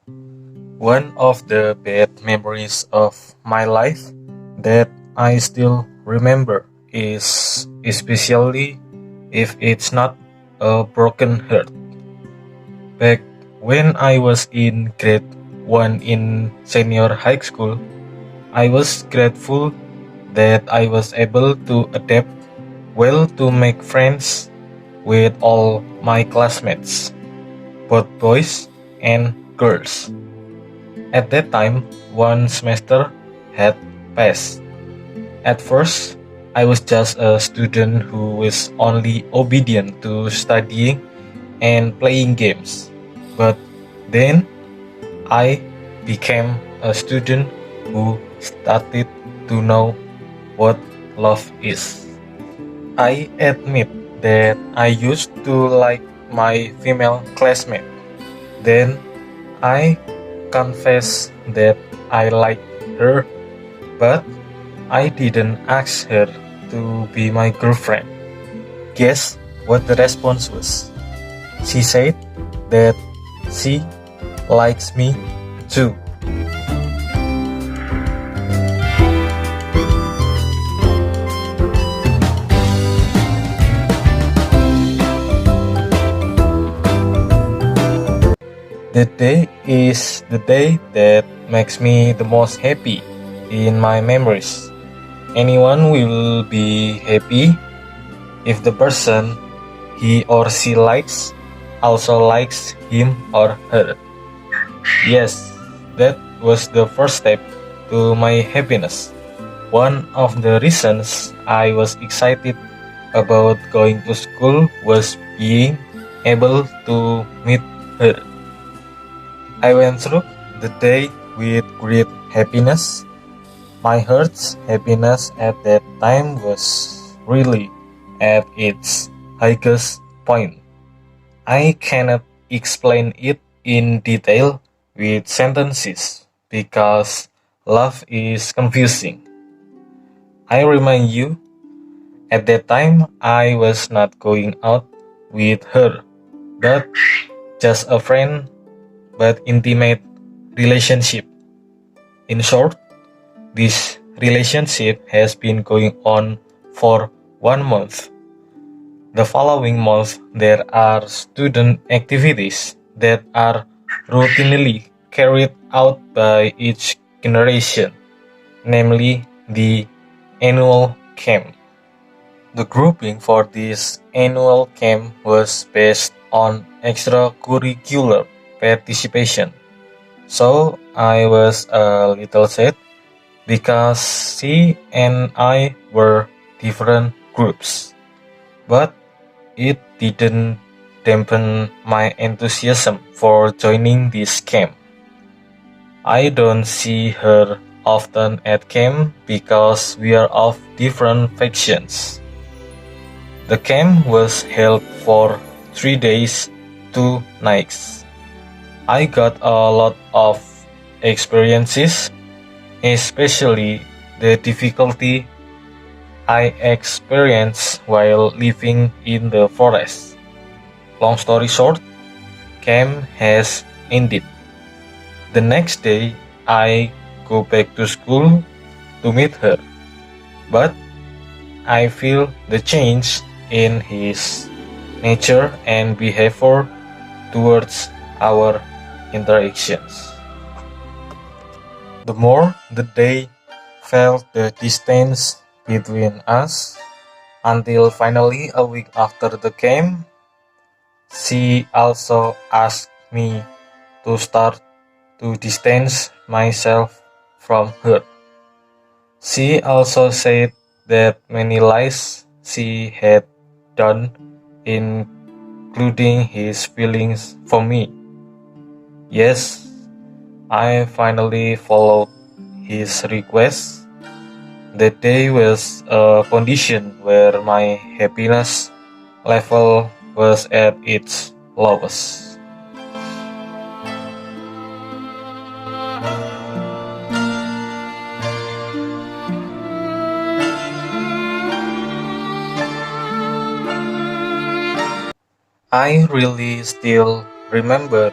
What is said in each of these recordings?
One of the bad memories of my life that I still remember is especially if it's not a broken heart. Back when I was in grade 1 in senior high school, I was grateful that I was able to adapt well to make friends with all my classmates, both boys and girls. At that time, one semester had passed. At first, I was just a student who was only obedient to studying and playing games. But then I became a student who started to know what love is. I admit that I used to like my female classmate. Then I confess that I liked her, but I didn't ask her to be my girlfriend. Guess what the response was? She said that she likes me too. That day is the day that makes me the most happy in my memories. Anyone will be happy if the person he or she likes also likes him or her. Yes, that was the first step to my happiness. One of the reasons I was excited about going to school was being able to meet her. I went through the day with great happiness. My heart's happiness at that time was really at its highest point. I cannot explain it in detail with sentences because love is confusing. I remind you, at that time I was not going out with her, but just a friend but intimate relationship. In short, this relationship has been going on for 1 month. The following month, there are student activities that are routinely carried out by each generation, namely the annual camp. The grouping for this annual camp was based on extracurricular participation. So I was a little sad because she and I were different groups. But it didn't dampen my enthusiasm for joining this camp. I don't see her often at camp because we are of different factions. The camp was held for 3 days, 2 nights. I got a lot of experiences, especially the difficulty I experienced while living in the forest. Long story short, camp has ended. The next day, I go back to school to meet her, but I feel the change in his nature and behavior towards our interactions. The more the day felt the distance between us, until finally a week after the camp, she also asked me to start to distance myself from her. She also said that many lies she had done, including his feelings for me. Yes, I finally followed his request. That day was a condition where my happiness level was at its lowest. I really still remember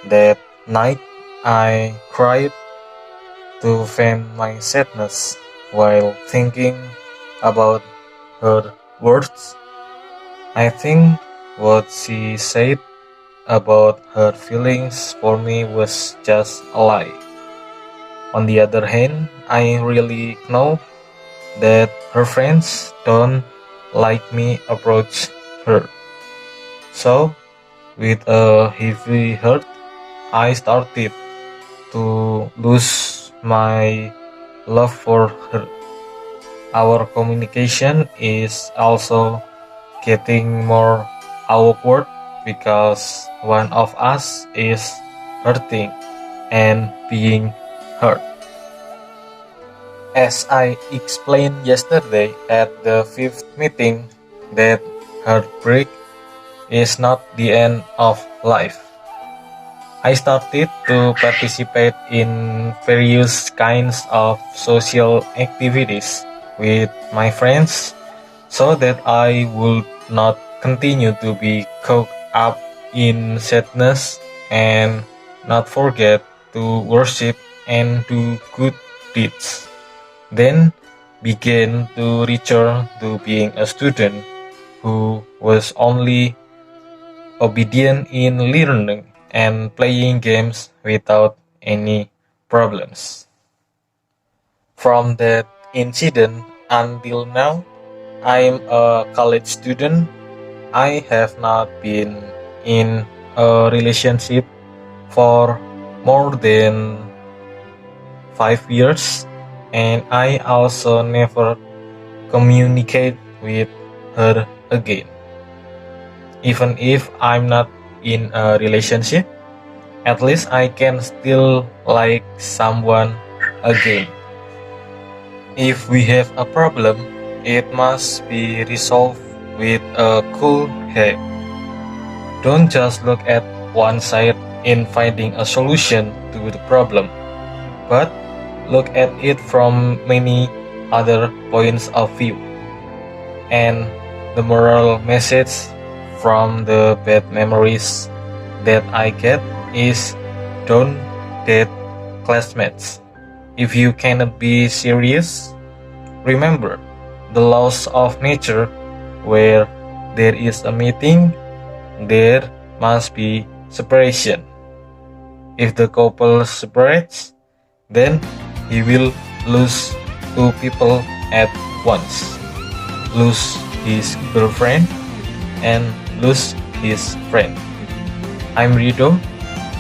that night I cried to vent my sadness while thinking about her words. I think what she said about her feelings for me was just a lie. On the other hand, I really know that her friends don't like me approach her. So, with a heavy heart, I started to lose my love for her. Our communication is also getting more awkward because one of us is hurting and being hurt. As I explained yesterday at the fifth meeting, that heartbreak is not the end of life. I started to participate in various kinds of social activities with my friends so that I would not continue to be caught up in sadness and not forget to worship and do good deeds. Then began to return to being a student who was only obedient in learning and playing games without any problems. From that incident until now, I'm a college student. I have not been in a relationship for more than 5 years, and I also never communicate with her again. Even if I'm not in a relationship, at least I can still like someone again. If we have a problem, it must be resolved with a cool head. Don't just look at one side in finding a solution to the problem, but look at it from many other points of view. And the moral message from the bad memories that I get is don't date classmates. If you cannot be serious, remember the laws of nature. Where there is a meeting, there must be separation. If the couple separates, then he will lose two people at once. Lose his girlfriend and lose his friend. I'm Ridho.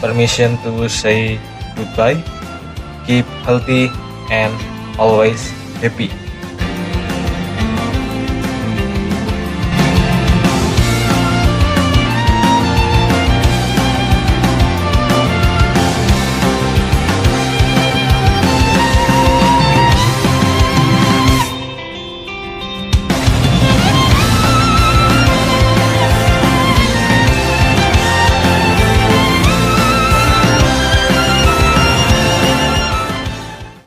Permission to say goodbye. Keep healthy and always happy.